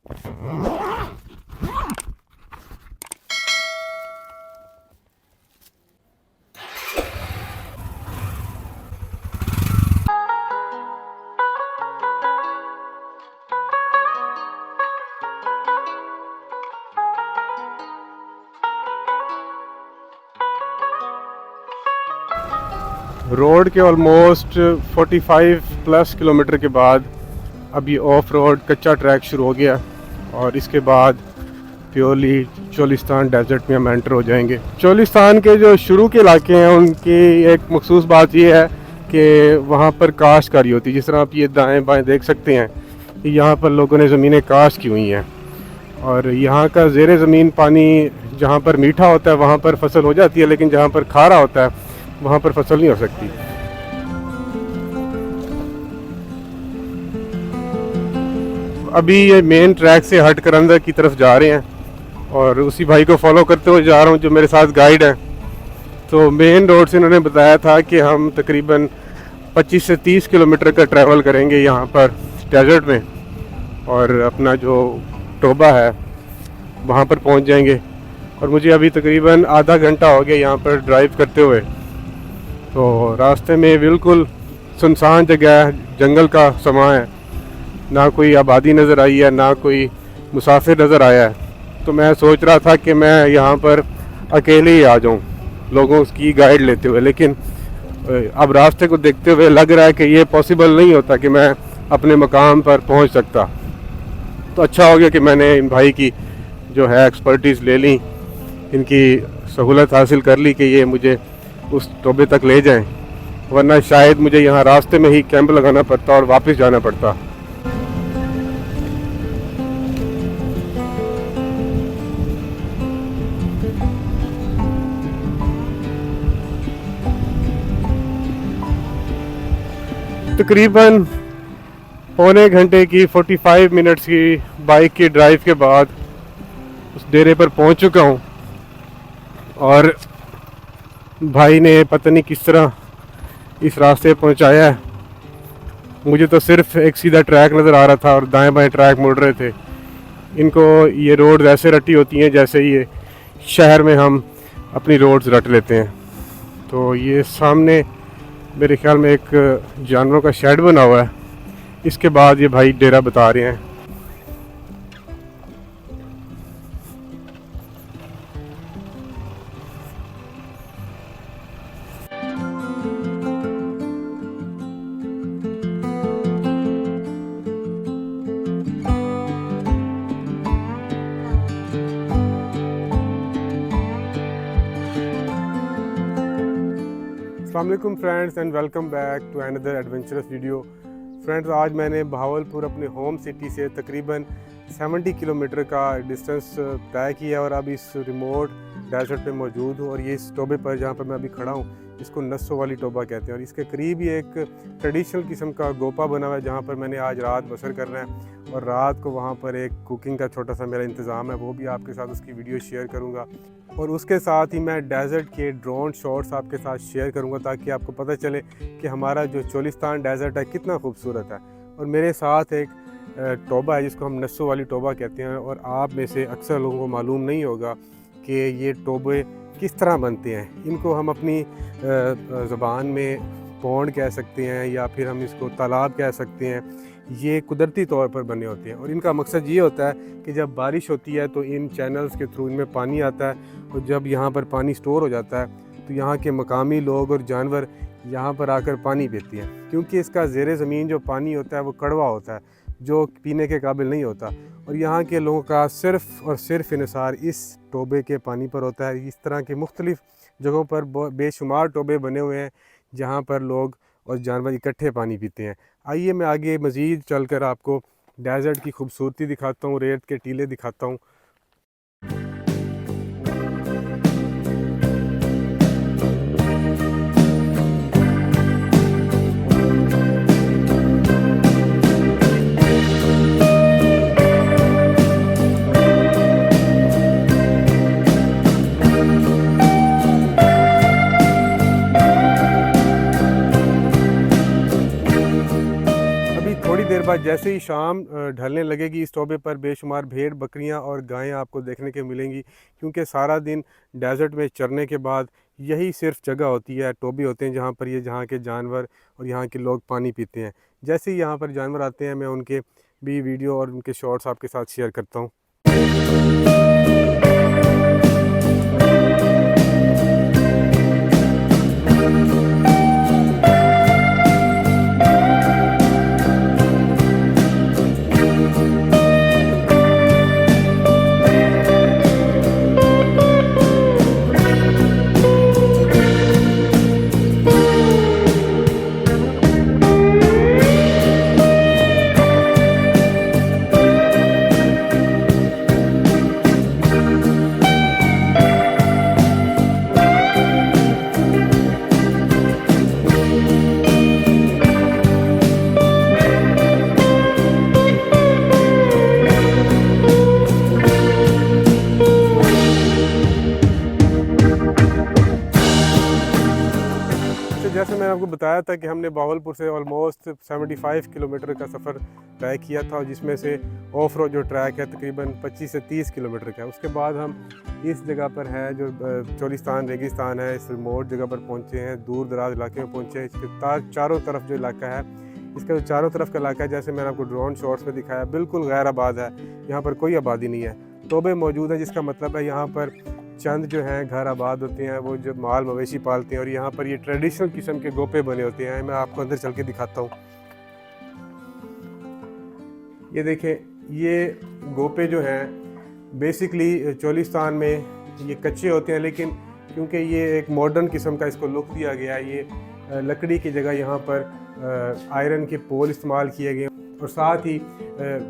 Road के almost 45 plus kilometre के बाद अभी ऑफ रोड कच्चा ट्रैक शुरू हो गया और इसके बाद प्योरली चोलिस्तान डेजर्ट में हम एंटर हो जाएंगे। चोलिस्तान के जो शुरू के इलाके हैं उनकी एक मखसूस बात यह है कि वहाँ पर काश्तकारी होती है। जिस तरह आप ये दाएं बाएं देख सकते हैं, यहाँ पर लोगों ने ज़मीनें काश्त की हुई हैं और यहाँ का ज़ेरे ज़मीन पानी जहाँ पर मीठा होता है वहाँ पर फसल हो जाती है, लेकिन जहाँ पर खारा होता है वहाँ पर फसल नहीं हो सकती। अभी ये मेन ट्रैक से हट कर अंदर की तरफ जा रहे हैं और उसी भाई को फॉलो करते हुए जा रहा हूँ जो मेरे साथ गाइड है। तो मेन रोड से उन्होंने बताया था कि हम तकरीबन 25 से 30 किलोमीटर का ट्रैवल करेंगे यहाँ पर डेजर्ट में और अपना जो टोबा है वहाँ पर पहुँच जाएंगे। और मुझे अभी तकरीबन आधा घंटा हो गया यहाँ पर ड्राइव करते हुए। तो रास्ते में बिल्कुल सुनसान जगह है, जंगल का समा है, ना कोई आबादी नज़र आई है ना कोई मुसाफिर नज़र आया है। तो मैं सोच रहा था कि मैं यहाँ पर अकेले ही आ जाऊँ लोगों की गाइड लेते हुए, लेकिन अब रास्ते को देखते हुए लग रहा है कि ये पॉसिबल नहीं होता कि मैं अपने मकाम पर पहुँच सकता। तो अच्छा हो गया कि मैंने इन भाई की जो है एक्सपर्टीज़ ले ली, इनकी सहूलत हासिल कर ली कि ये मुझे उस टोबे तक ले जाएं, वरना शायद मुझे यहाँ रास्ते में ही कैंप लगाना पड़ता और वापस जाना पड़ता। तकरीबन पौने घंटे की 45 मिनट्स की बाइक की ड्राइव के बाद उस डेरे पर पहुंच चुका हूं और भाई ने पता नहीं किस तरह इस रास्ते पहुंचाया है। मुझे तो सिर्फ एक सीधा ट्रैक नज़र आ रहा था और दाएं बाएं ट्रैक मुड़ रहे थे। इनको ये रोड ऐसे रटी होती हैं जैसे ये शहर में हम अपनी रोड्स रट लेते हैं। तो ये सामने मेरे ख्याल में एक जानवरों का शेड बना हुआ है। इसके बाद ये भाई डेरा बता रहे हैं। अस्सलाम वालेकुम friends and welcome back to another adventurous video. Friends, आज मैंने बहावलपुर अपने होम सिटी से तकरीबन 70 किलोमीटर का डिस्टेंस तय किया और अब इस रिमोट डेजर्ट पे मौजूद हूँ। और ये इस टोबे पर जहाँ पर मैं अभी खड़ा हूँ इसको नस्सों वाली टोबा कहते हैं और इसके करीब ही एक ट्रेडिशनल किस्म का गोपा बना हुआ है जहाँ पर मैंने आज रात बसर करना है और रात को वहाँ पर एक कुकिंग का छोटा सा मेरा इंतज़ाम है, वो भी आपके साथ उसकी वीडियो शेयर करूँगा। और उसके साथ ही मैं डेजर्ट के ड्रोन शॉट्स आपके साथ शेयर करूँगा ताकि आपको पता चले कि हमारा जो चोलिस्तान डेजर्ट है कितना खूबसूरत है। और मेरे साथ एक टोबा है जिसको हम नस्सों वाली टोबा कहते हैं और आप में से अक्सर लोगों को मालूम नहीं होगा कि ये टोबे किस तरह बनते हैं। इनको हम अपनी ज़बान में पौंड कह सकते हैं या फिर हम इसको तालाब कह सकते हैं। ये कुदरती तौर पर बने होते हैं और इनका मकसद ये होता है कि जब बारिश होती है तो इन चैनल्स के थ्रू इनमें पानी आता है और जब यहाँ पर पानी स्टोर हो जाता है तो यहाँ के मकामी लोग और जानवर यहाँ पर आकर पानी पीते हैं, क्योंकि इसका ज़ेरे ज़मीन जो पानी होता है वो कड़वा होता है जो पीने के काबिल नहीं होता। और यहाँ के लोगों का सिर्फ़ और सिर्फ इन्हिसार इस टोबे के पानी पर होता है। इस तरह के मुख्तलिफ़ जगहों पर बेशुमार टोबे बने हुए हैं जहाँ पर लोग और जानवर इकट्ठे पानी पीते हैं। आइए मैं आगे मज़ीद चलकर आपको डेजर्ट की खूबसूरती दिखाता हूँ, रेत के टीले दिखाता हूँ। देर देर बाद जैसे ही शाम ढलने लगेगी इस टोबे पर बेशुमार भेड़, बकरियां और गायें आपको देखने के मिलेंगी, क्योंकि सारा दिन डेजर्ट में चरने के बाद यही सिर्फ जगह होती है, टोबे होते हैं जहां पर ये जहां के जानवर और यहाँ के लोग पानी पीते हैं। जैसे ही यहाँ पर जानवर आते हैं मैं उनके भी वीडियो और उनके शॉर्ट्स आपके साथ शेयर करता हूँ। जैसे मैंने आपको बताया था कि हमने बावलपुर से ऑलमोस्ट 75 किलोमीटर का सफ़र तय किया था, जिसमें से ऑफ रोड जो ट्रैक है तकरीबन 25 से 30 किलोमीटर का है। उसके बाद हम इस जगह पर है जो चोलिस्तान रेगिस्तान है, इस रिमोट जगह पर पहुंचे हैं, दूर दराज इलाके में पहुंचे हैं। इसके चारों तरफ जो इलाका है, इसका जो चारों तरफ का इलाका है, जैसे मैंने आपको ड्रोन शॉट्स में दिखाया, बिल्कुल गैर आबाद है। यहाँ पर कोई आबादी नहीं है, टोबे मौजूद हैं, जिसका मतलब है यहाँ पर चंद जो हैं घर आबाद होते हैं, वो जो माल मवेशी पालते हैं। और यहाँ पर ये ट्रेडिशनल किस्म के गोपे बने होते हैं। मैं आपको अंदर चल के दिखाता हूँ। ये देखें, ये गोपे जो हैं बेसिकली चोलिस्तान में ये कच्चे होते हैं, लेकिन क्योंकि ये एक मॉडर्न किस्म का इसको लुक दिया गया है, ये लकड़ी की जगह यहाँ पर आयरन के पोल इस्तेमाल किए गए और साथ ही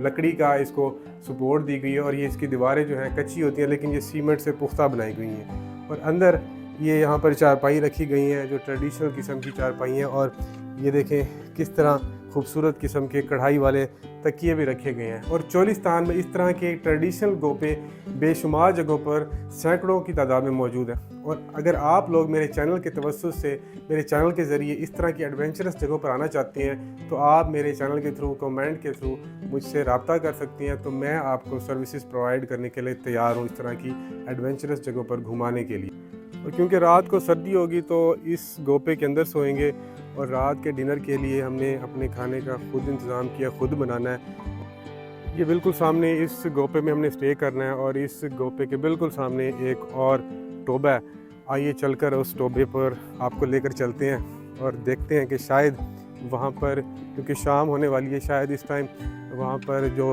लकड़ी का इसको सपोर्ट दी गई है। और ये इसकी दीवारें जो हैं कच्ची होती हैं, लेकिन ये सीमेंट से पुख्ता बनाई गई हैं। और अंदर ये यहाँ पर चारपाई रखी गई हैं जो ट्रेडिशनल किस्म की चारपाई हैं। और ये देखें किस तरह खूबसूरत किस्म के कढ़ाई वाले तकिए भी रखे गए हैं। और चोलिस्तान में इस तरह के ट्रेडिशनल गोपे बेशुमार जगहों पर सैकड़ों की तादाद में मौजूद हैं। और अगर आप लोग मेरे चैनल के तवज्जुह से, मेरे चैनल के ज़रिए इस तरह की एडवेंचरस जगहों पर आना चाहती हैं, तो आप मेरे चैनल के थ्रू, कमेंट के थ्रू मुझसे रब्ता कर सकती हैं। तो मैं आपको सर्विसेज प्रोवाइड करने के लिए तैयार हूँ इस तरह की एडवेंचरस जगहों पर घुमाने के लिए। और क्योंकि रात को सर्दी होगी तो इस गोपे के अंदर सोएंगे। और रात के डिनर के लिए हमने अपने खाने का खुद इंतज़ाम किया, खुद बनाना है। ये बिल्कुल सामने इस गोपे में हमने स्टे करना है। और इस गोपे के बिल्कुल सामने एक और टोबा है। आइए चलकर उस टोबे पर आपको लेकर चलते हैं और देखते हैं कि शायद वहाँ पर, क्योंकि शाम होने वाली है, शायद इस टाइम वहाँ पर जो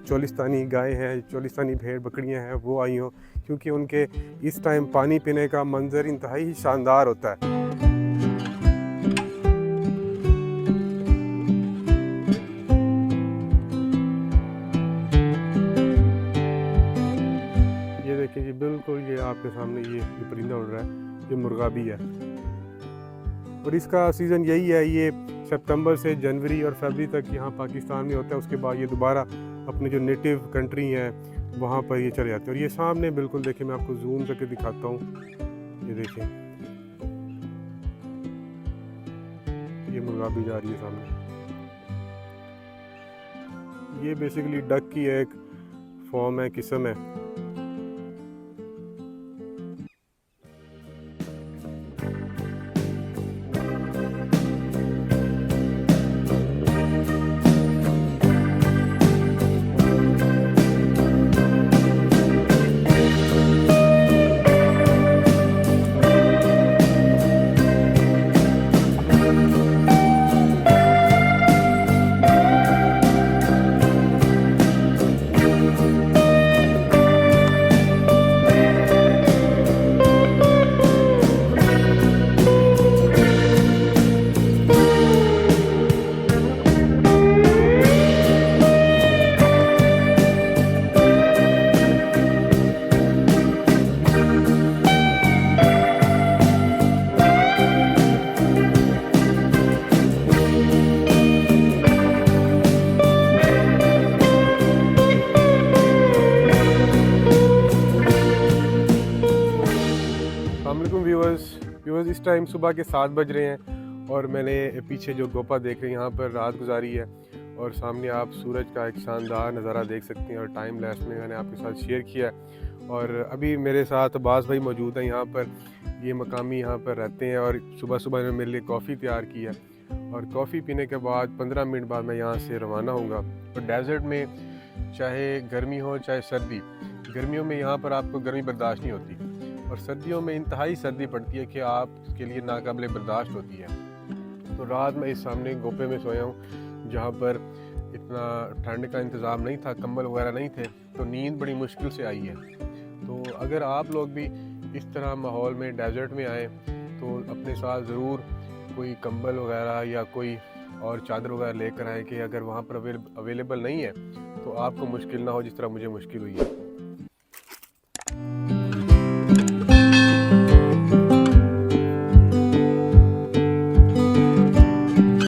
चोलिस्तानी गायें हैं, चोलिस्तानी भेड़ बकरियाँ हैं, वो आई हों, क्योंकि उनके इस टाइम पानी पीने का मंजर इंतहाई शानदार होता है। ये देखिए जी, बिल्कुल ये आपके सामने ये परिंदा उड़ रहा है, ये मुर्गाबी है। और इसका सीज़न यही है, ये सितंबर से जनवरी और फरवरी तक यहाँ पाकिस्तान में होता है। उसके बाद ये दोबारा अपने जो नेटिव कंट्री है वहाँ पर ये चले जाते हैं। और ये सामने बिल्कुल देखिए, मैं आपको जूम करके दिखाता हूँ। ये देखिए, ये मुर्गाबी जा रही है सामने। ये बेसिकली डक की एक फॉर्म है, किस्म है। व्यूअर्स इस टाइम सुबह के 7 बज रहे हैं और मैंने पीछे जो गोपा देख रहे हैं यहाँ पर रात गुजारी है। और सामने आप सूरज का एक शानदार नज़ारा देख सकते हैं और टाइम लैप्स में मैंने आपके साथ शेयर किया है। और अभी मेरे साथ अब्बास भाई मौजूद हैं यहाँ पर, ये मकामी यहाँ पर रहते हैं और सुबह सुबह इन्होंने मेरे लिए कॉफ़ी तैयार की है और कॉफ़ी पीने के बाद 15 मिनट बाद मैं यहाँ से रवाना होऊंगा। और डेज़र्ट में चाहे गर्मी हो चाहे सर्दी, गर्मियों में यहाँ पर आपको गर्मी बर्दाश्त नहीं होती और सर्दियों में इंतहाई सर्दी पड़ती है कि आपके लिए नाकाबिले बर्दाश्त होती है। तो रात में इस सामने गोपे में सोया हूँ जहाँ पर इतना ठंड का इंतज़ाम नहीं था, कंबल वगैरह नहीं थे, तो नींद बड़ी मुश्किल से आई है। तो अगर आप लोग भी इस तरह माहौल में डेज़र्ट में आए तो अपने साथ ज़रूर कोई कंबल वगैरह या कोई और चादर वगैरह लेकर आए कि अगर वहाँ पर अवेलेबल नहीं है तो आपको मुश्किल ना हो जिस तरह मुझे मुश्किल हुई है।